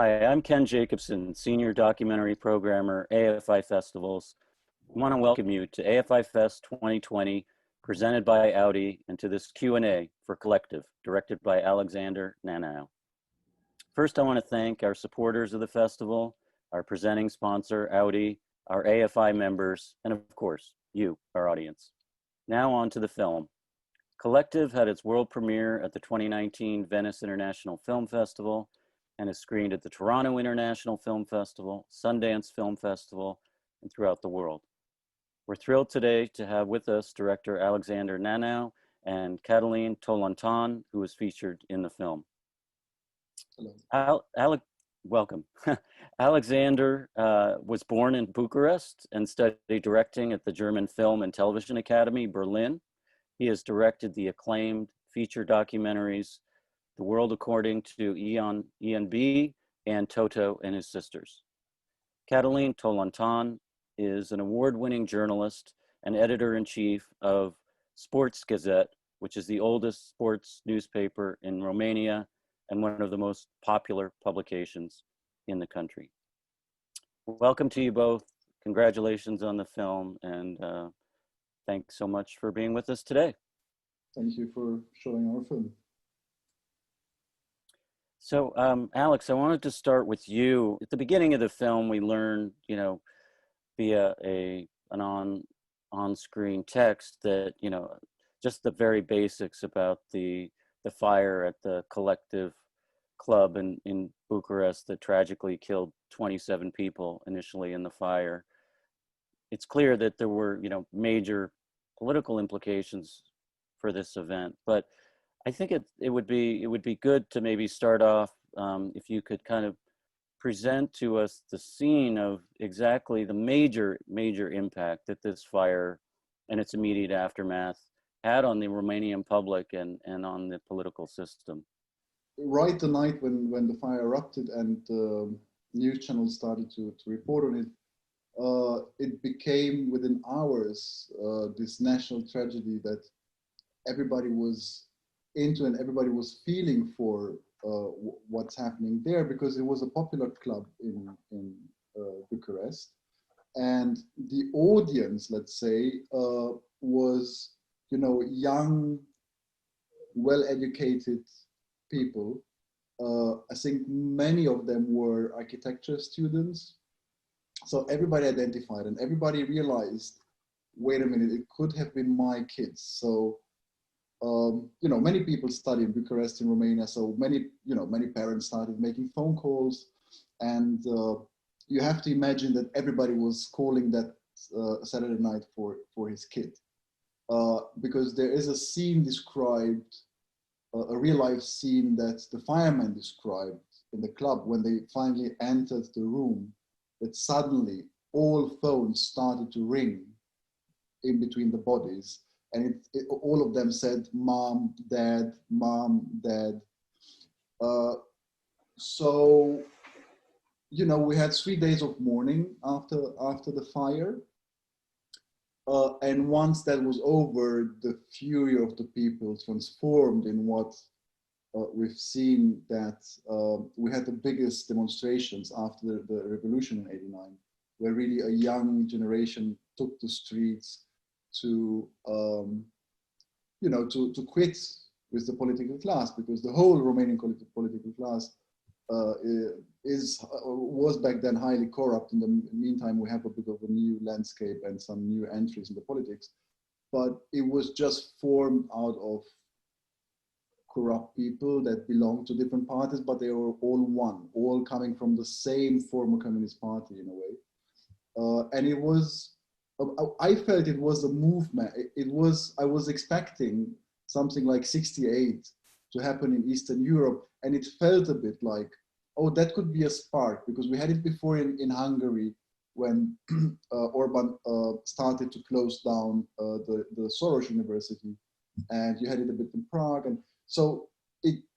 Hi, I'm Ken Jacobson, Senior Documentary Programmer, AFI Festivals. I want to welcome you to AFI Fest 2020, presented by Audi, and to this Q&A for Colectiv, directed by Alexander Nanau. First, I want to thank our supporters of the festival, our presenting sponsor, Audi, our AFI members, and of course, you, our audience. Now on to the film. Colectiv had its world premiere at the 2019 Venice International Film Festival and is screened at the Toronto International Film Festival, Sundance Film Festival, and throughout the world. We're thrilled today to have with us director Alexander Nanau and Cătălin Tolontan, who is featured in the film. Hello. Welcome. Alexander was born in Bucharest and studied directing at the German Film and Television Academy, Berlin. He has directed the acclaimed feature documentaries, The World According to Ian B. and Toto and His Sisters. Cătălin Tolontan is an award-winning journalist and editor-in-chief of Sports Gazette, which is the oldest sports newspaper in Romania and one of the most popular publications in the country. Welcome to you both. Congratulations on the film, and thanks so much for being with us today. Thank you for showing our film. So, Alex, I wanted to start with you. At the beginning of the film, we learned, via an on-screen text that, just the very basics about the fire at the Colectiv club in Bucharest that tragically killed 27 people initially in the fire. It's clear that there were, major political implications for this event, but I think it would be good to maybe start off if you could kind of present to us the scene of exactly the major impact that this fire and its immediate aftermath had on the Romanian public and on the political system. Right the night when the fire erupted and news channels started to report on it, it became within hours this national tragedy that everybody was into and everybody was feeling for what's happening there, because it was a popular club in Bucharest, and the audience, let's say, was young, well-educated people. I think many of them were architecture students, so everybody identified and everybody realized, wait a minute, it could have been my kids. So many people study in Bucharest, in Romania, so many parents started making phone calls, and you have to imagine that everybody was calling that Saturday night for his kid, because there is a scene described, a real life scene that the firemen described in the club when they finally entered the room, that suddenly all phones started to ring in between the bodies. And all of them said, "Mom, Dad, Mom, Dad." So, we had 3 days of mourning after the fire. And once that was over, the fury of the people transformed in what we've seen, that we had the biggest demonstrations after the revolution in '89, where really a young generation took the streets to to quit with the political class, because the whole Romanian political class was back then highly corrupt. In the meantime, we have a bit of a new landscape and some new entries in the politics, but it was just formed out of corrupt people that belonged to different parties, but they were all one, all coming from the same former communist party in a way. And it was, I felt it was a movement. I was expecting something like '68 to happen in Eastern Europe, and it felt a bit like, oh, that could be a spark, because we had it before in Hungary when Orban started to close down the Soros University, and you had it a bit in Prague, and so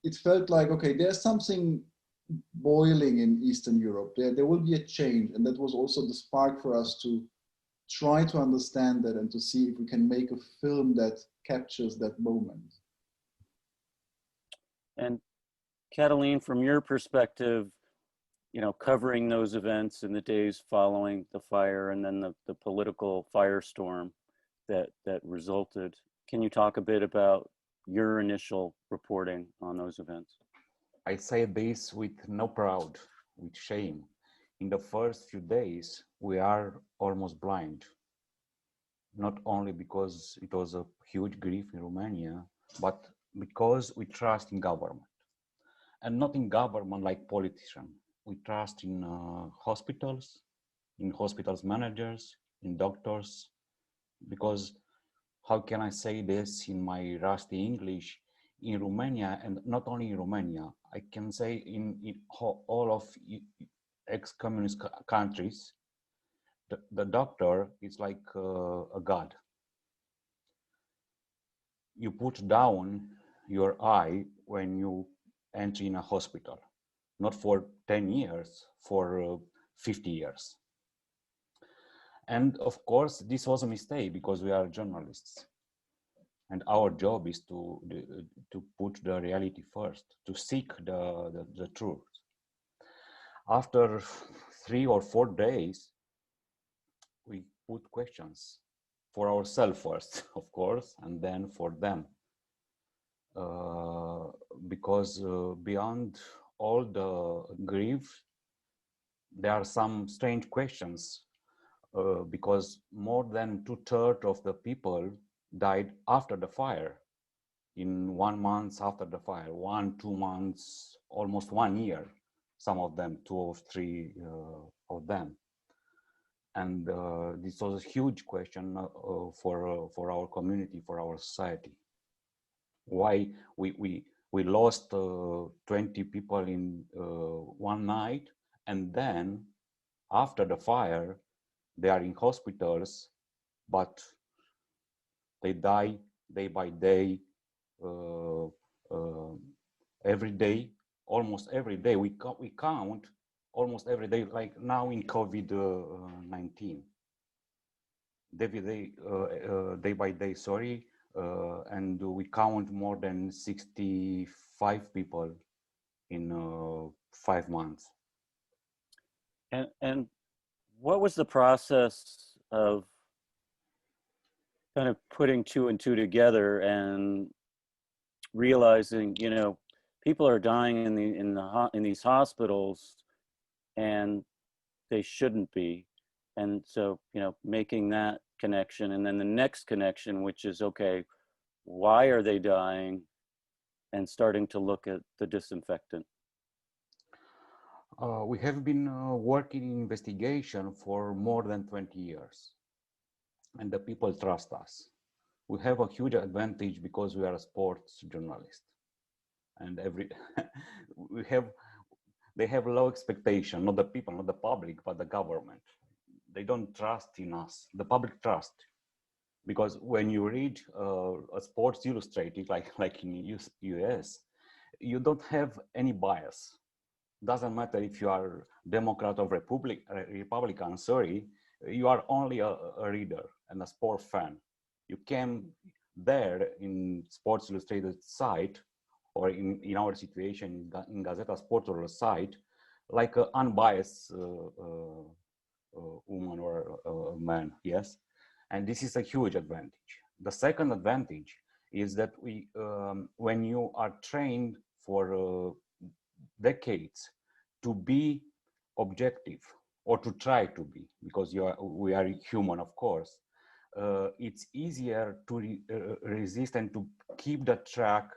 it felt like, okay, there's something boiling in Eastern Europe. There will be a change, and that was also the spark for us to try to understand that and to see if we can make a film that captures that moment. And Cătălin, from your perspective, covering those events in the days following the fire, and then the political firestorm that resulted. Can you talk a bit about your initial reporting on those events? I say this with no pride, with shame. In the first few days, we are almost blind. Not only because it was a huge grief in Romania, but because we trust in government. And not in government like politicians. We trust in hospitals managers, in doctors, because how can I say this in my rusty English? In Romania, and not only in Romania, I can say in all of ex-communist countries, the doctor is like a god. You put down your eye when you enter in a hospital, not for 10 years, for 50 years. And of course, this was a mistake because we are journalists. And our job is to put the reality first, to seek the truth. After 3 or 4 days, we put questions for ourselves first, of course, and then for them. Because beyond all the grief, there are some strange questions, because more than 2/3 of the people died after the fire, in 1 month after the fire, 1, 2 months, almost 1 year, some of them, 2 or 3 of them. And this was a huge question for our community, for our society. Why we lost 20 people in 1 night, and then after the fire, they are in hospitals, but they die day by day, every day, almost every day. We count almost every day, like now in COVID-19. Day by day, sorry, and we count more than 65 people in 5 months. And what was the process of kind of putting 2 and 2 together and realizing, people are dying in these hospitals and they shouldn't be, and so making that connection, and then the next connection, which is, okay, why are they dying, and starting to look at the disinfectant. We have been working in investigation for more than 20 years, and the people trust us. We have a huge advantage because we are a sports journalist, and they have low expectation, not the people, not the public, but the government. They don't trust in us. The public trust, because when you read a Sports Illustrated, like in US, you don't have any bias. Doesn't matter if you are Democrat or Republican, sorry, you are only a reader and a sport fan. You came there in Sports Illustrated site, or in our situation in Gazeta Sporturilor site, like an unbiased woman or man, yes? And this is a huge advantage. The second advantage is that when you are trained for decades to be objective, or to try to be, because we are human, of course, it's easier to resist and to keep the track,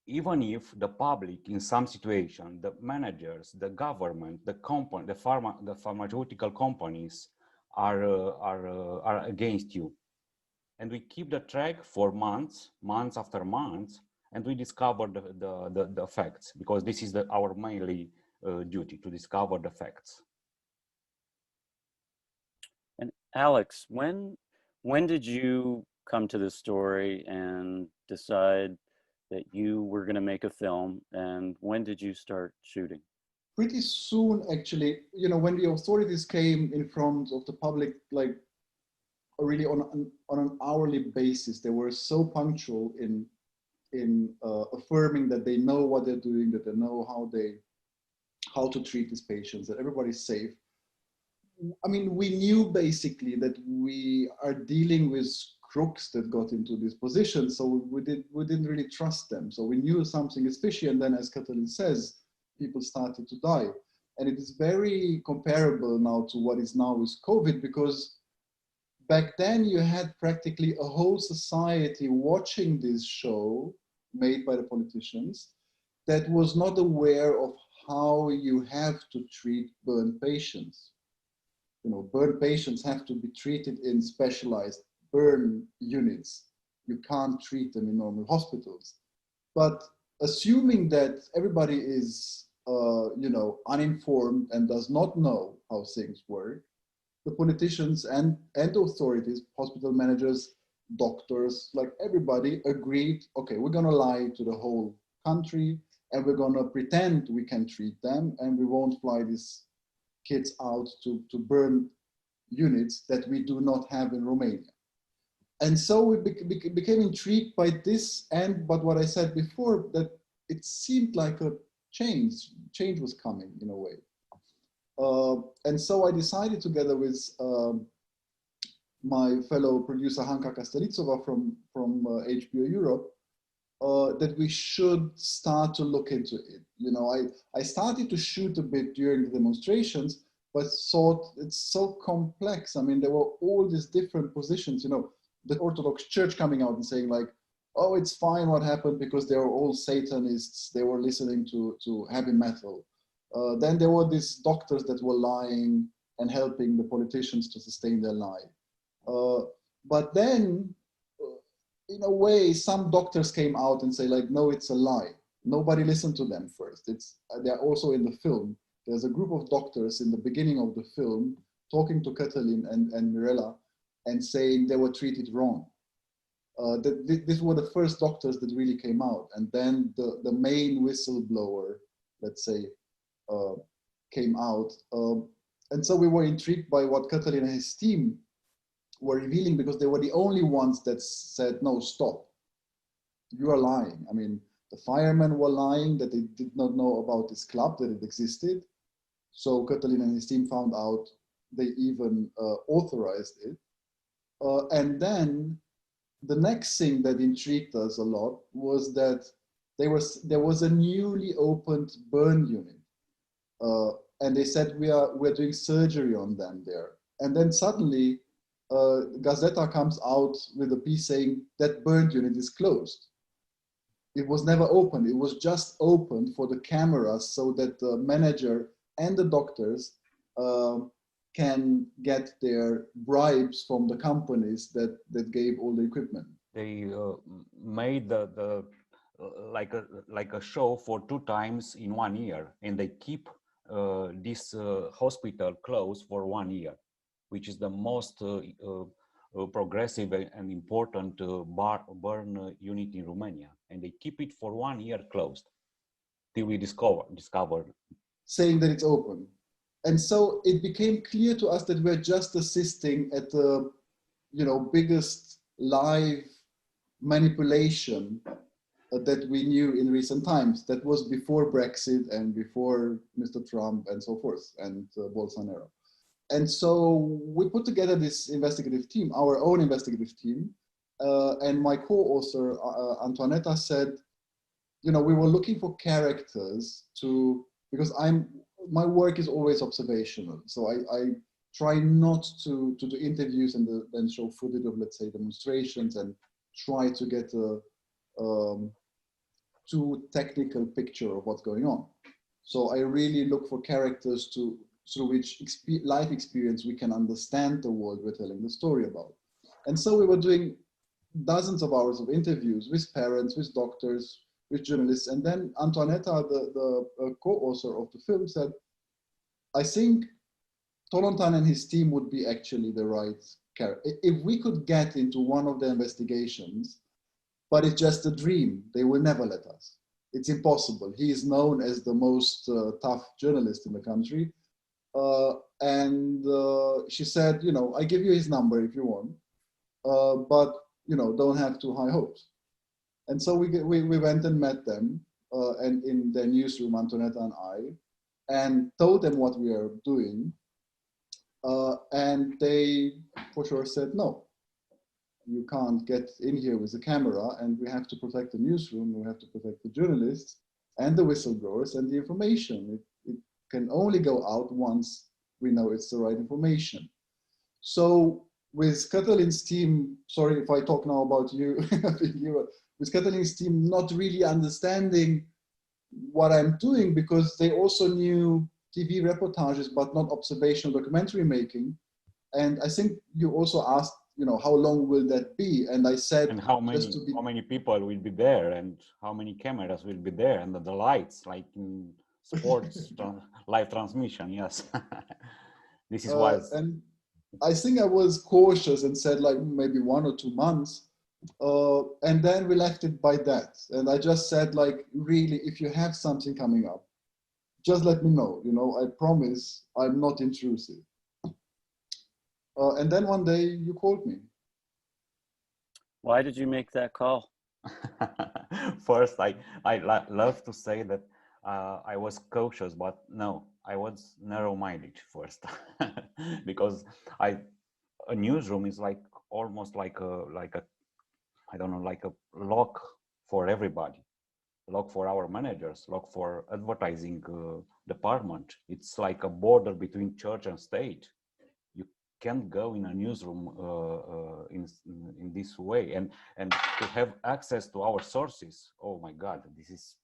even if the public, in some situation, the managers, the government, the company, the pharmaceutical companies are against you. And we keep the track for months after months, and we discover the facts, because this is our mainly duty, to discover the facts. And Alex, when did you come to this story and decide that you were going to make a film, and when did you start shooting? Pretty soon, actually. When the authorities came in front of the public, like really on an hourly basis, they were so punctual in affirming that they know what they're doing, that they know how to treat these patients, that everybody's safe. I mean, we knew basically that we are dealing with crooks that got into this position, so we didn't really trust them. So we knew something is fishy, and then, as Cătălin says, people started to die. And it is very comparable now to what is now with COVID, because back then you had practically a whole society watching this show made by the politicians that was not aware of how you have to treat burn patients. You know, burn patients have to be treated in specialized burn units. You can't treat them in normal hospitals. But assuming that everybody is, you know, uninformed and does not know how things work, the politicians and authorities, hospital managers, doctors, like everybody agreed, okay, we're gonna lie to the whole country and we're gonna pretend we can treat them and we won't fly these kids out to burn units that we do not have in Romania. And so we became intrigued by this, but what I said before, that it seemed like a change was coming in a way. And so I decided, together with my fellow producer Hanka Kastelitsova from HBO Europe, that we should start to look into it. You know, I started to shoot a bit during the demonstrations, but thought it's so complex. I mean, there were all these different positions, you know, the Orthodox Church coming out and saying like, oh, it's fine what happened because they were all Satanists, they were listening to heavy metal. Then there were these doctors that were lying and helping the politicians to sustain their lie. But then, in a way, some doctors came out and say like, no, it's a lie. Nobody listened to them first. They're also in the film. There's a group of doctors in the beginning of the film talking to Cătălin and Mirela and saying they were treated wrong. These were the first doctors that really came out. And then the main whistleblower, let's say, came out. And so we were intrigued by what Cătălin and his team were revealing, because they were the only ones that said, no, stop, you are lying. I mean, the firemen were lying that they did not know about this club, that it existed. So Cătălin and his team found out, they even authorized it. And then the next thing that intrigued us a lot was that there was a newly opened burn unit. And they said, we're doing surgery on them there. And then suddenly, Gazeta comes out with a piece saying that burn unit is closed. It was never opened. It was just opened for the cameras so that the manager and the doctors can get their bribes from the companies that gave all the equipment. They made like a show for 2 times in 1 year, and they keep this hospital closed for 1 year, which is the most progressive and important burn unit in Romania, and they keep it for 1 year closed till we discovered saying that it's open. And so it became clear to us that we're just assisting at the, you know, biggest live manipulation that we knew in recent times. That was before Brexit and before Mr. Trump and so forth, and Bolsonaro. And so we put together this investigative team, our own investigative team, and my co-author, Antoaneta, said, you know, we were looking for characters because my work is always observational. So I try not to do interviews and then show footage of, let's say, demonstrations and try to get a too technical picture of what's going on. So I really look for characters through which life experience we can understand the world we're telling the story about. And so we were doing dozens of hours of interviews with parents, with doctors, with journalists. And then Antoaneta, the co-author of the film, said, I think Tolontan and his team would be actually the right character. If we could get into one of the investigations, but it's just a dream, they will never let us. It's impossible. He is known as the most tough journalist in the country. And she said, you know, I give you his number if you want, but, you know, don't have too high hopes. And so we went and met them, and in their newsroom, Antoaneta and I, and told them what we are doing. And they for sure said, no, you can't get in here with a camera, and we have to protect the newsroom, we have to protect the journalists and the whistleblowers and the information. It can only go out once we know it's the right information. So with Cătălin's team, sorry if I talk now about you, with Cătălin's team not really understanding what I'm doing, because they also knew TV reportages, but not observational documentary making. And I think you also asked, you know, how long will that be? And I said, and how many people will be there, and how many cameras will be there, and the lights, like in sports live transmission. Yes. This is why. And I think I was cautious and said like maybe 1 or 2 months. And then we left it by that. And I just said, like, really, if you have something coming up, just let me know. You know, I promise I'm not intrusive. And then one day you called me. Why did you make that call? First, I love to say that I was cautious, but no, I was narrow-minded first, because a newsroom is like almost like a I don't know, like a lock for everybody, lock for our managers, lock for advertising department. It's like a border between church and state. You can't go in a newsroom in this way, and to have access to our sources. Oh my God, this is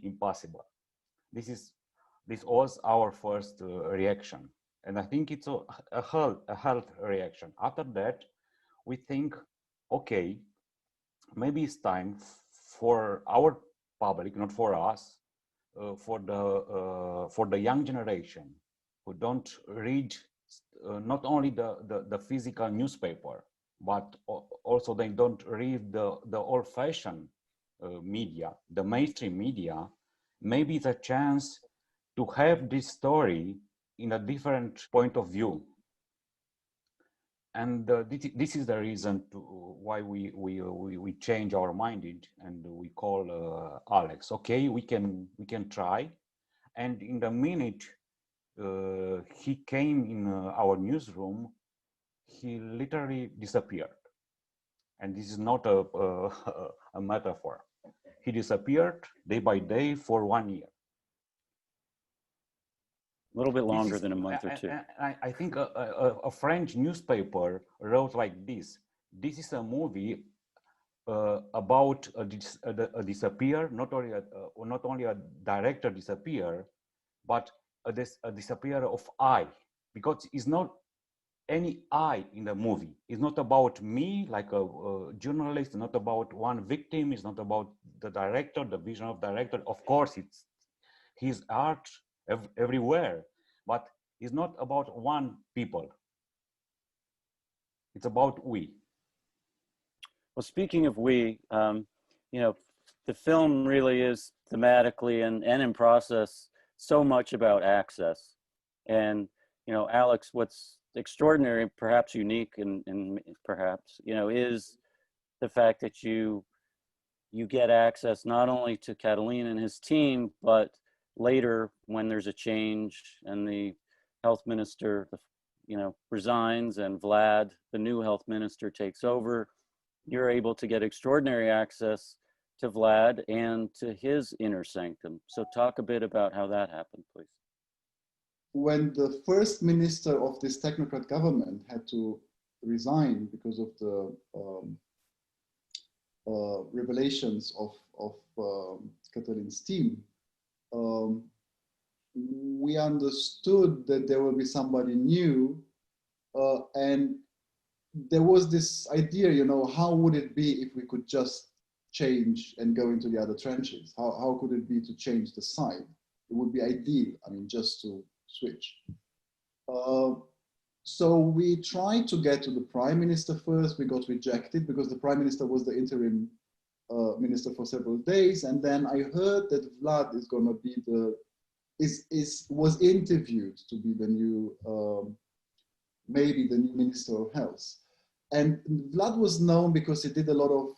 impossible. This was our first reaction, and I think it's a health reaction. After that, we think, okay, maybe it's time for our public, not for us, for the young generation who don't read not only the physical newspaper, but also they don't read the old-fashioned media, the mainstream media. Maybe it's a chance to have this story in a different point of view. And this is the reason why we change our mind, and we call Alex. Okay, we can try. And in the minute he came in our newsroom, he literally disappeared. And this is not a metaphor. He disappeared day by day for 1 year. A little bit longer than a month or two. I think a French newspaper wrote like this: this is a movie about a disappear, not only a director disappear, but a disappear of I, because it's not any I in the movie. It's not about me, like a journalist, not about one victim, it's not about the director, the vision of director. Of course, it's his art everywhere, but it's not about one people. It's about we. Well, speaking of we, you know, the film really is thematically and in process so much about access. And, you know, Alex, what's extraordinary, perhaps unique, and perhaps, you know, is the fact that you get access not only to Cătălin and his team, but later when there's a change and the health minister, you know, resigns and Vlad, the new health minister, takes over, you're able to get extraordinary access to Vlad and to his inner sanctum. So talk a bit about how that happened, please. When the first minister of this technocrat government had to resign because of the revelations of Cătălin's team, we understood that there will be somebody new, and there was this idea, you know, how would it be if we could just change and go into the other trenches? How could it be to change the side? It would be ideal, I mean, just to switch. So we tried to get to the prime minister first. We got rejected because the prime minister was the interim minister for several days. And then I heard that Vlad is going to be was interviewed to be the new, maybe the new minister of health. And Vlad was known because he did a lot of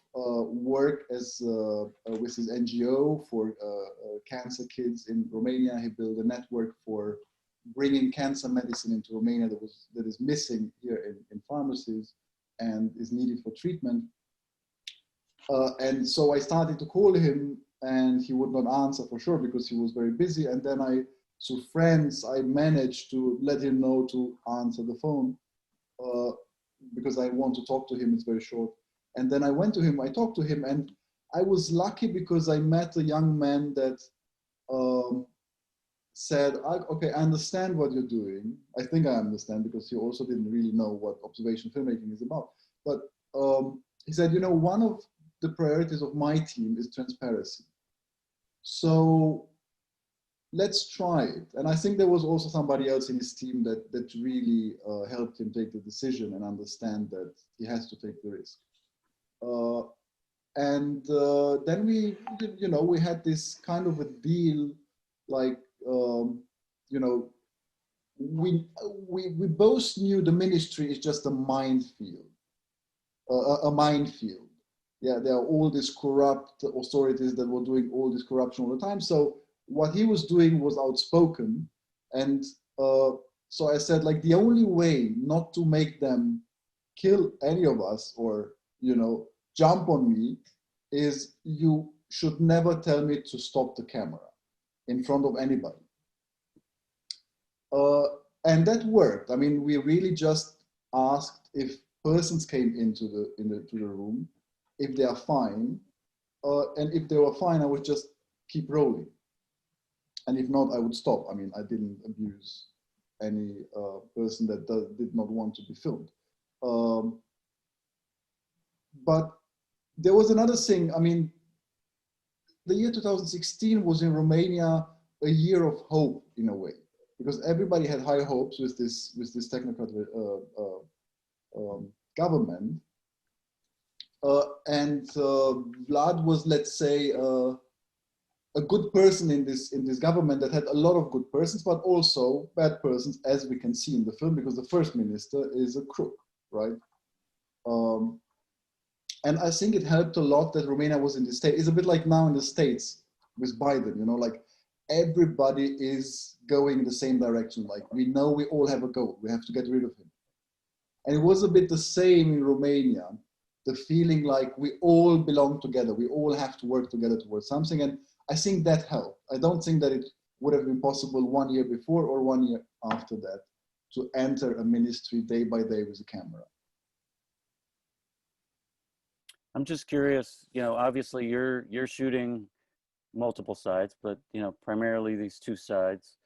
work as with his NGO for cancer kids in Romania. He built a network for bringing cancer medicine into Romania that is missing here in pharmacies and is needed for treatment. And so I started to call him, and he would not answer for sure because he was very busy. And then through friends, I managed to let him know to answer the phone. Because I want to talk to him, it's very short. And then I went to him, I talked to him, and I was lucky because I met a young man that said, okay, I understand what you're doing. I think I understand, because he also didn't really know what observation filmmaking is about. But he said, you know, one of the priorities of my team is transparency. So let's try it. And I think there was also somebody else in his team that really helped him take the decision and understand that he has to take the risk. Then we, you know, we had this kind of a deal, like, you know, we both knew the ministry is just a minefield, a minefield. Yeah, there are all these corrupt authorities that were doing all this corruption all the time. So what he was doing was outspoken. And so I said, like, the only way not to make them kill any of us or, you know, jump on me is you should never tell me to stop the camera in front of anybody. And that worked. I mean, we really just asked if persons came into the room, if they are fine, and if they were fine, I would just keep rolling. And if not, I would stop. I mean, I didn't abuse any person that did not want to be filmed. But there was another thing. I mean, the year 2016 was in Romania a year of hope in a way, because everybody had high hopes with this technocrat government. Vlad was, let's say, a good person in this government that had a lot of good persons, but also bad persons, as we can see in the film, because the first minister is a crook, right? And I think it helped a lot that Romania was in the state. It's a bit like now in the States with Biden, you know, like everybody is going in the same direction. Like, we know we all have a goal. We have to get rid of him. And it was a bit the same in Romania, the feeling like we all belong together. We all have to work together towards something. And I think that helped. I don't think that it would have been possible 1 year before or 1 year after that to enter a ministry day by day with a camera. I'm just curious, you know, obviously you're shooting multiple sides, but, you know, primarily these two sides.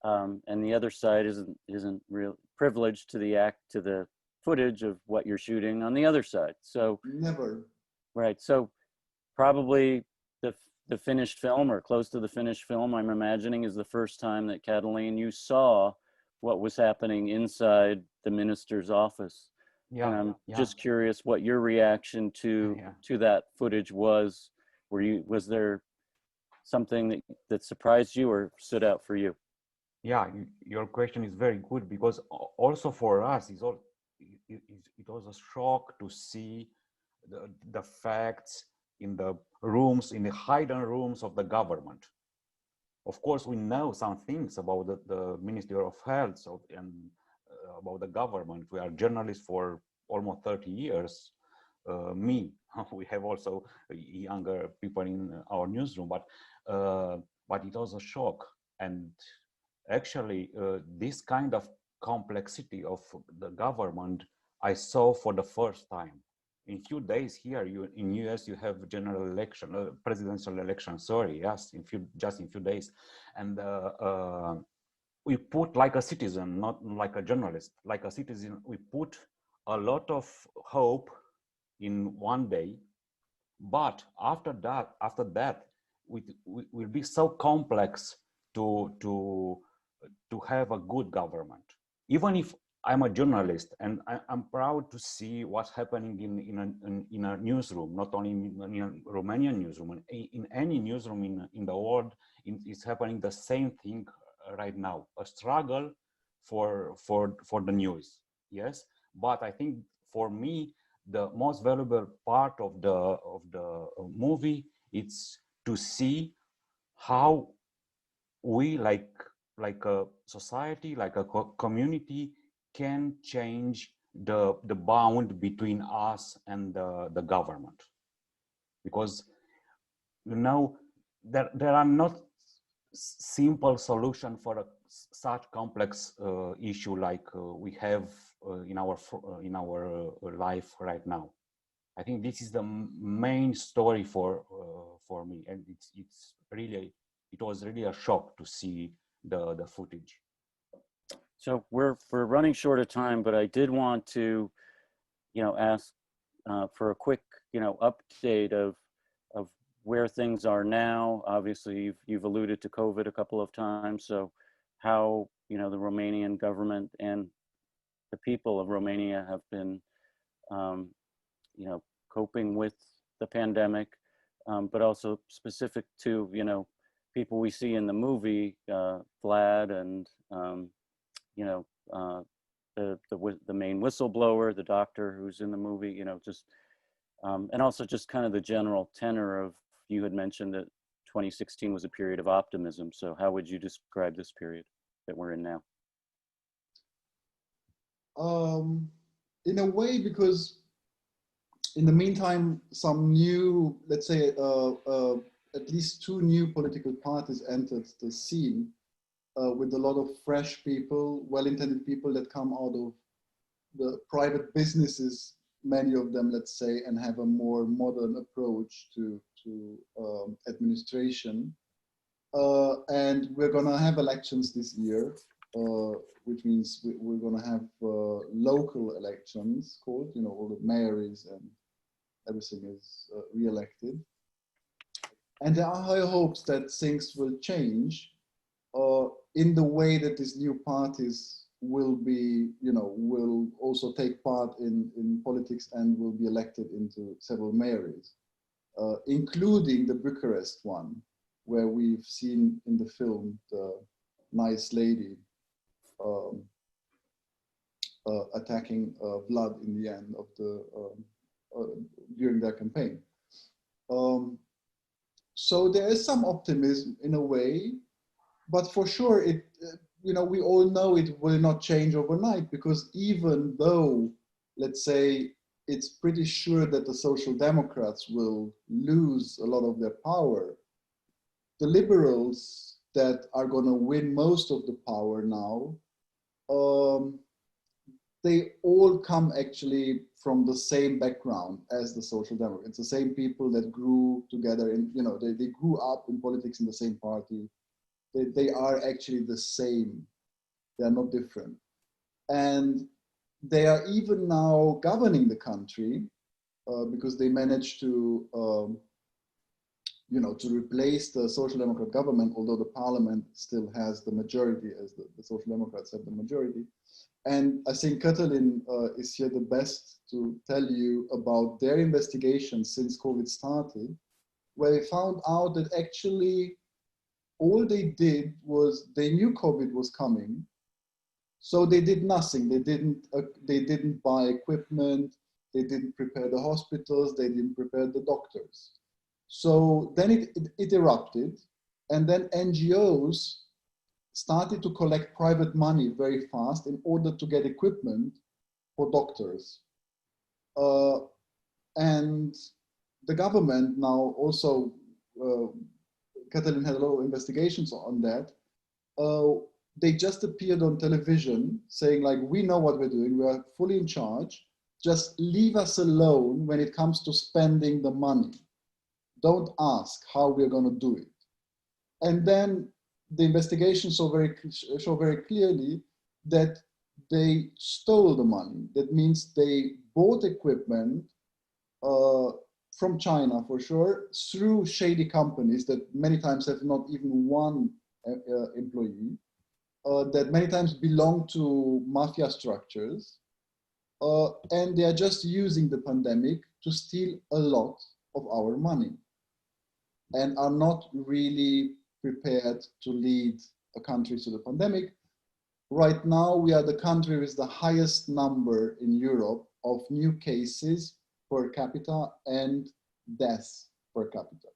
And the other side isn't real privileged to the footage of what you're shooting on the other side. So never. Right. So probably the finished film, or close to the finished film, I'm imagining, is the first time that, Cătălin, you saw what was happening inside the minister's office. Yeah. And I'm just curious what your reaction to that footage was. Was there something that surprised you or stood out for you? Yeah, your question is very good, because also for us, it was a shock to see the facts in the rooms, in the hidden rooms of the government. Of course, we know some things about the Ministry of Health and about the government. We are journalists for almost 30 years. We have also younger people in our newsroom, but it was a shock. And actually, this kind of complexity of the government I saw for the first time. In few days here, in US, you have general election, presidential election. Sorry, yes, just in few days, and we put, like a citizen, not like a journalist, like a citizen. We put a lot of hope in one day, but after that, we will be so complex to have a good government. Even if I'm a journalist, and I'm proud to see what's happening in a newsroom, not only in a Romanian newsroom, in any newsroom in the world, it's happening the same thing right now, a struggle for the news, yes? But I think for me, the most valuable part of the movie, it's to see how we like a society, like a community, can change the bound between us and the government, because there are not simple solution for such complex issue like we have in our life right now. I think this is the main story for me, and it was really a shock to see the footage. So we're running short of time, but I did want to, ask for a quick, update of where things are now. Obviously, you've alluded to COVID a couple of times. So how, the Romanian government and the people of Romania have been, coping with the pandemic, but also specific to, people we see in the movie, Vlad and, the main whistleblower, the doctor who's in the movie, just, and also just kind of the general tenor of, you had mentioned that 2016 was a period of optimism. So how would you describe this period that we're in now? In a way, because in the meantime, some new, let's say, at least 2 new political parties entered the scene with a lot of fresh people, well-intended people that come out of the private businesses, many of them, let's say, and have a more modern approach to administration. And we're going to have elections this year, which means we're going to have local elections called, all the mayories and everything is re-elected. And there are high hopes that things will change in the way that these new parties will be, will also take part in politics and will be elected into several mayories, including the Bucharest one, where we've seen in the film the nice lady attacking Vlad in the end of the during their campaign. So there is some optimism in a way, but for sure it, we all know it will not change overnight, because even though, let's say, it's pretty sure that the Social Democrats will lose a lot of their power, the liberals that are going to win most of the power now, they all come actually from the same background as the Social Democrats. It's the same people that grew together in, they grew up in politics in the same party. They are actually the same. They are not different. And they are even now governing the country because they managed to, to replace the Social Democrat government, although the parliament still has the majority, as the Social Democrats have the majority. And I think Cătălin is here the best to tell you about their investigation since COVID started, where they found out that actually all they did was, they knew COVID was coming, so they did nothing. They didn't buy equipment, they didn't prepare the hospitals, they didn't prepare the doctors. So then it erupted, and then NGOs started to collect private money very fast in order to get equipment for doctors. And the government now also, Cătălin had a lot of investigations on that. They just appeared on television saying, like, we know what we're doing, we are fully in charge, just leave us alone when it comes to spending the money. Don't ask how we're going to do it. And then the investigation show very clearly that they stole the money. That means they bought equipment from China, for sure, through shady companies that many times have not even one employee, that many times belong to mafia structures, and they are just using the pandemic to steal a lot of our money and are not really prepared to lead a country through the pandemic. Right now, we are the country with the highest number in Europe of new cases per capita and deaths per capita.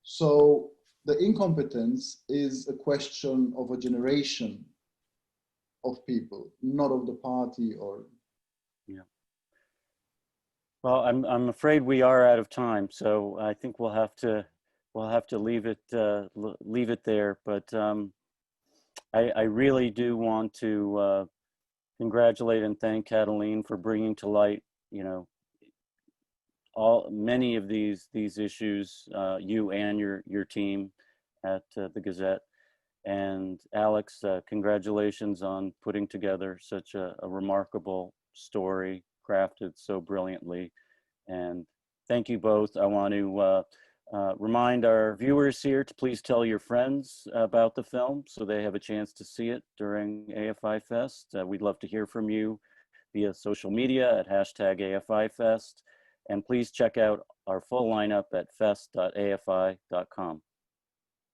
So the incompetence is a question of a generation of people, not of the party or. Yeah. Well, I'm afraid we are out of time, so I think we'll have to leave it there. But I really do want to congratulate and thank Cătălin for bringing to light, you know, many of these issues, you and your team at the Gazette. And Alex, congratulations on putting together such a remarkable story, crafted so brilliantly. And thank you both. I want to remind our viewers here to please tell your friends about the film so they have a chance to see it during AFI Fest. We'd love to hear from you via social media at #AFIFest. And please check out our full lineup at fest.afi.com.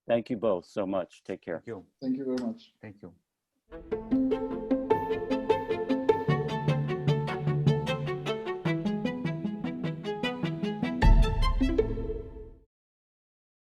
Thank you both so much. Take care. Thank you. Thank you very much. Thank you.